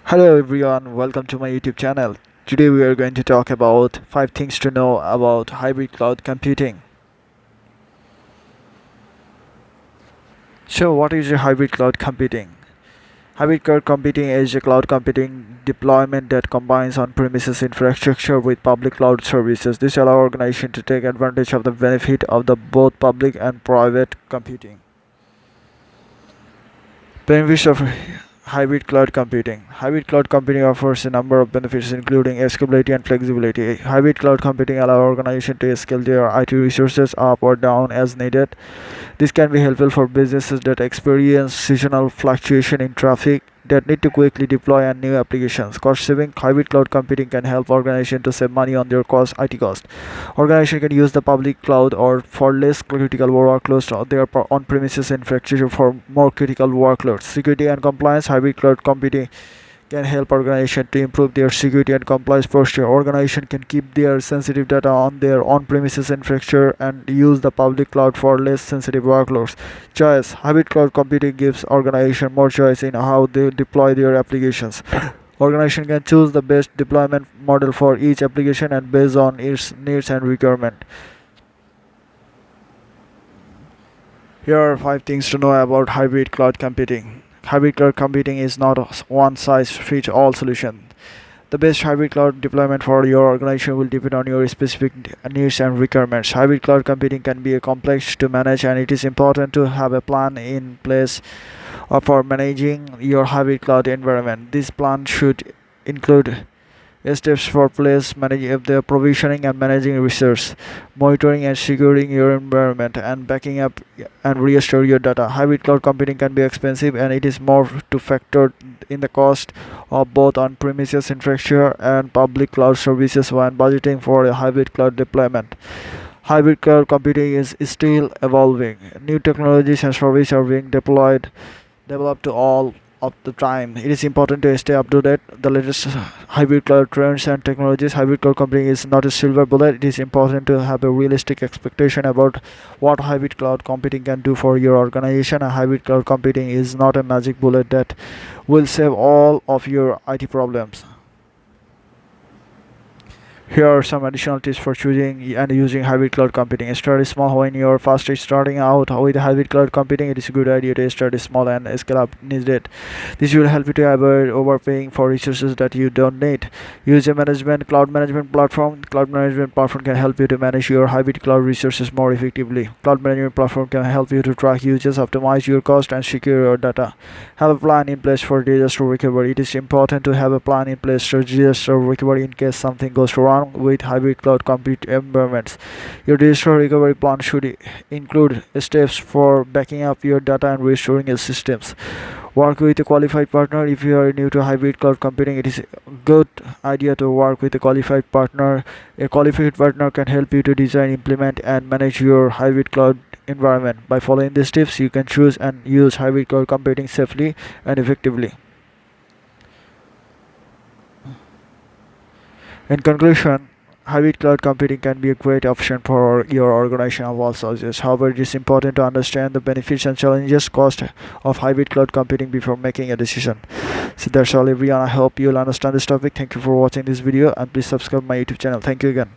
Hello everyone, welcome to my YouTube channel. Today we are going to talk about 5 things to know about hybrid cloud computing. So what is a hybrid cloud computing? Hybrid cloud computing is a cloud computing deployment that combines on-premises infrastructure with public cloud services. This allows organizations to take advantage of the benefit of the both public and private computing. Benefits of hybrid cloud computing. Hybrid cloud computing offers a number of benefits including scalability and flexibility. Hybrid cloud computing allows organizations to scale their IT resources up or down as needed. This can be helpful for businesses that experience seasonal fluctuation in traffic that need to quickly deploy new applications. Cost saving. Hybrid cloud computing can help organizations to save money on their IT cost. Organizations can use the public cloud or for less critical workloads or their on-premises infrastructure for more critical workloads. Security and compliance. Hybrid cloud computing can help organizations to improve their security and compliance posture. Organizations can keep their sensitive data on their on-premises infrastructure and use the public cloud for less sensitive workloads. Choice. Hybrid cloud computing gives organizations more choice in how they deploy their applications. Organization can choose the best deployment model for each application and based on its needs and requirement. Here are 5 things to know about hybrid cloud computing. Hybrid cloud computing is not a one-size-fits-all solution. The best hybrid cloud deployment for your organization will depend on your specific needs and requirements. Hybrid cloud computing can be complex to manage, and it is important to have a plan in place for managing your hybrid cloud environment. This plan should include steps for managing the provisioning and managing resource, monitoring and securing your environment, and backing up and restore your data. Hybrid cloud computing can be expensive, and it is more to factor in the cost of both on-premises infrastructure and public cloud services when budgeting for a hybrid cloud deployment. Hybrid cloud computing is still evolving. New technologies and services are being developed to all of the time. It is important to stay up to date the latest hybrid cloud trends and technologies. Hybrid cloud computing is not a silver bullet. It is important to have a realistic expectation about what hybrid cloud computing can do for your organization. A hybrid cloud computing is not a magic bullet that will save all of your IT problems. Here are some additional tips for choosing and using hybrid cloud computing. Start small. When you're first starting out with hybrid cloud computing, it is a good idea to start small and scale up needed. This will help you to avoid overpaying for resources that you don't need. Use a cloud management platform. Cloud management platform can help you to manage your hybrid cloud resources more effectively. Cloud management platform can help you to track usage, optimize your cost, and secure your data. Have a plan in place for disaster recovery. It is important to have a plan in place for disaster recovery in case something goes wrong with hybrid cloud compute environments. Your disaster recovery plan should include steps for backing up your data and restoring your systems. Work with a qualified partner. If you are new to hybrid cloud computing, it is a good idea to work with a qualified partner. A qualified partner can help you to design, implement, and manage your hybrid cloud environment. By following these tips, you can choose and use hybrid cloud computing safely and effectively. In conclusion, hybrid cloud computing can be a great option for your organization of all sizes. However, it is important to understand the benefits and challenges cost of hybrid cloud computing before making a decision. So that's all everyone. I hope you'll understand this topic. Thank you for watching this video and please subscribe my YouTube channel. Thank you again.